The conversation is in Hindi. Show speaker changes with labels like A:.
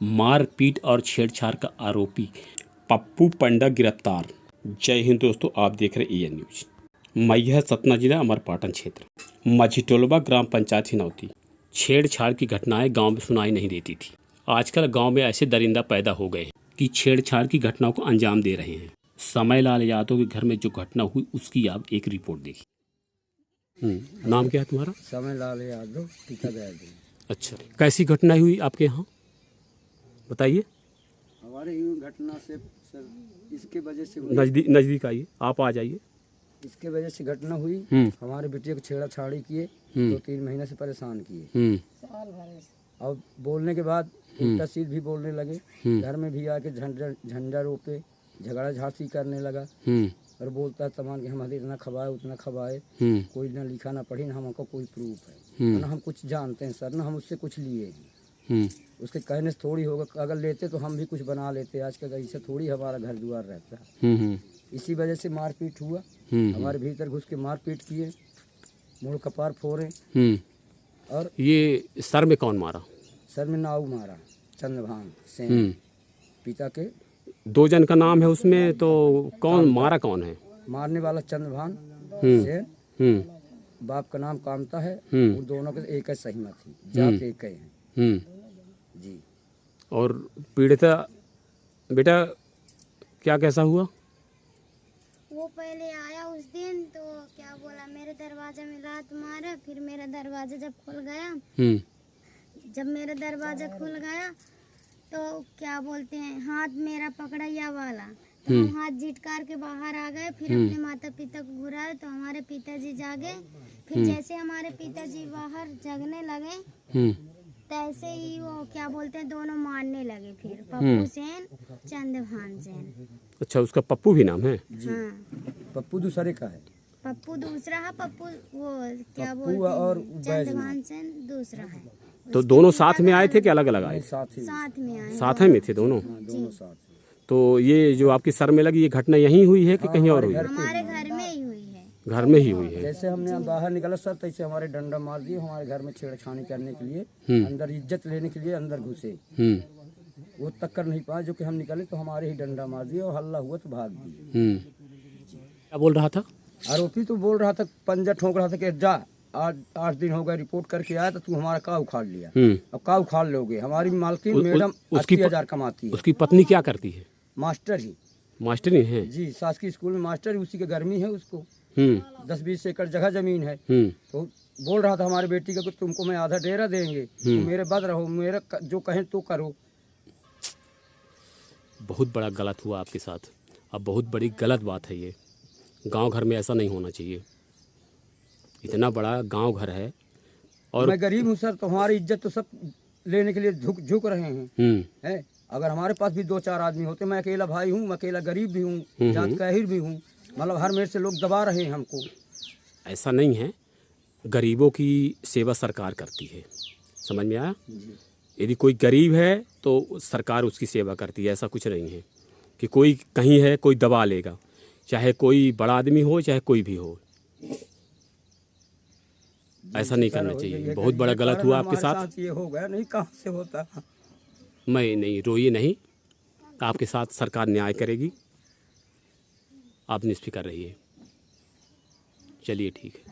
A: मारपीट और छेड़छाड़ का आरोपी पप्पू पंडा गिरफ्तार। जय हिंद दोस्तों, आप देख रहे एएन न्यूज। मैहर सतना जिला अमरपाटन क्षेत्र मझिटोलवा ग्राम पंचायत हिनौती। छेड़छाड़ की घटनाएं गांव में सुनाई नहीं देती थी। आजकल गांव में ऐसे दरिंदा पैदा हो गए कि छेड़छाड़ की घटनाओं को अंजाम दे रहे हैं। समय लाल यादव के घर में जो घटना हुई उसकी आप एक रिपोर्ट देखिए। नाम क्या है तुम्हारा?
B: समय लाल यादव, पिता दयाल।
A: अच्छा, कैसी घटना हुई आपके यहाँ, बताइए।
B: हमारे ही घटना से सर इसके वजह से
A: नजदीक आइए, आप आ जाइए।
B: इसके वजह से घटना हुई। हमारे बेटे को छेड़ाछाड़ी किए, 2-3 महीने से परेशान किए। अब बोलने के बाद उल्टा सीध भी बोलने लगे। घर में भी आके झंडा रोपे, झगड़ा झांसी करने लगा और बोलता है तमाम कि हम इतना खवाए उतना खवाए, कोई ना लिखा ना पढ़ी, ना हमको कोई प्रूफ है, ना हम कुछ जानते हैं सर, ना हम उससे कुछ लिए हैं। उसके कहने से थोड़ी होगा, अगर लेते तो हम भी कुछ बना लेते। आज का ऐसे थोड़ी हमारा घर द्वार रहता है। इसी वजह से मारपीट हुआ। हमारे भीतर घुस के मारपीट किए, मुड़ कपार फोड़े। और
A: ये सर में कौन मारा?
B: सर में नाव मारा, चंद्रभान सेन पिता के।
A: 2 जन का नाम है उसमें, तो कौन मारा कौन है?
B: मारने वाला चंद्रभान सेन, बाप का नाम कामता है। वो दोनों के एक ही सहमत थी, जात एक ही है जी।
A: और पीड़िता बेटा क्या कैसा हुआ?
C: वो पहले आया उस दिन तो क्या बोला, मेरे दरवाजा में लात मारा। फिर मेरा दरवाजा जब खुल गया, जब मेरा दरवाजा खुल गया तो क्या बोलते हैं, हाथ मेरा पकड़ा या वाला, तो हम हाथ झिटकार के बाहर आ गए। फिर अपने माता पिता को घुराए तो हमारे पिताजी जागे। फिर जैसे हमारे पिताजी बाहर जगने लगे तैसे ही वो क्या बोलते हैं दोनों मारने लगे। फिर पप्पू सेन, चंद्रभान सेन।
A: अच्छा, उसका पप्पू भी नाम है?
C: हाँ,
B: पप्पू दूसरे का है।
C: पप्पू दूसरा है, पप्पू वो क्या
B: पप्पू
C: बोलते
B: और
C: हैं चंद्रभान सेन दूसरा है।
A: तो दोनों साथ में आए थे कि अलग अलग आए?
B: साथ
C: में आए,
A: साथ में थे दोनों।
B: दोनों साथ।
A: तो ये जो आपकी सर में लगी ये घटना यहीं हुई है कि कहीं और हुई?
C: हमारे घर में ही हुई है।
A: घर में ही हुई है।
B: जैसे हमने बाहर निकला सर, तैसे हमारे डंडा मार दिए। हमारे घर में छेड़छाड़ी करने के लिए, अंदर इज्जत लेने के लिए अंदर घुसे। वो तक कर नहीं पाए, जो कि हम निकले तो हमारे ही डंडा मार दिए और हल्ला हुआ तो भाग दिए।
A: क्या बोल रहा था
B: आरोपी? तो बोल रहा था, पंजा ठोक रहा था कि जा, आज 8 दिन हो गए रिपोर्ट करके आया तो तू हमारा का उखाड़ लिया। अब का उखाड़ लोगे? हमारी मालकिन मैडम 80,000 कमाती है।
A: उसकी पत्नी क्या करती है?
B: मास्टर ही।
A: मास्टर ही है
B: जी, शासकीय स्कूल में मास्टर ही। उसी के गर्मी है उसको। 10-20 एकड़ जगह जमीन है। तो बोल रहा था हमारी बेटी का कि तुमको मैं आधा डेरा देंगे, तो मेरे बद रहो, मेरा जो कहें तो करो।
A: बहुत बड़ा गलत हुआ आपके साथ। अब बहुत बड़ी गलत बात है ये। गांव घर में ऐसा नहीं होना चाहिए। इतना बड़ा गांव घर है और
B: मैं गरीब हूँ सर, तो हमारी इज्जत तो सब लेने के लिए झुक रहे हैं। है, अगर हमारे पास भी 2-4 आदमी होते, मैं अकेला भाई हूँ, मैं अकेला गरीब भी हूँ, जात काहिर भी हूँ, मतलब हर मेरे से लोग दबा रहे हैं हमको।
A: ऐसा नहीं है, गरीबों की सेवा सरकार करती है, समझ में आया? यदि कोई गरीब है तो सरकार उसकी सेवा करती है। ऐसा कुछ नहीं है कि कोई कहीं है कोई दबा लेगा, चाहे कोई बड़ा आदमी हो चाहे कोई भी हो। ऐसा नहीं करना चाहिए। बहुत बड़ा गलत हुआ आपके साथ।
B: ये हो गया, नहीं कहाँ से होता।
A: मैं नहीं, रोइए नहीं, आपके साथ सरकार न्याय करेगी, आप निष्फिक्र रहिए। चलिए ठीक है।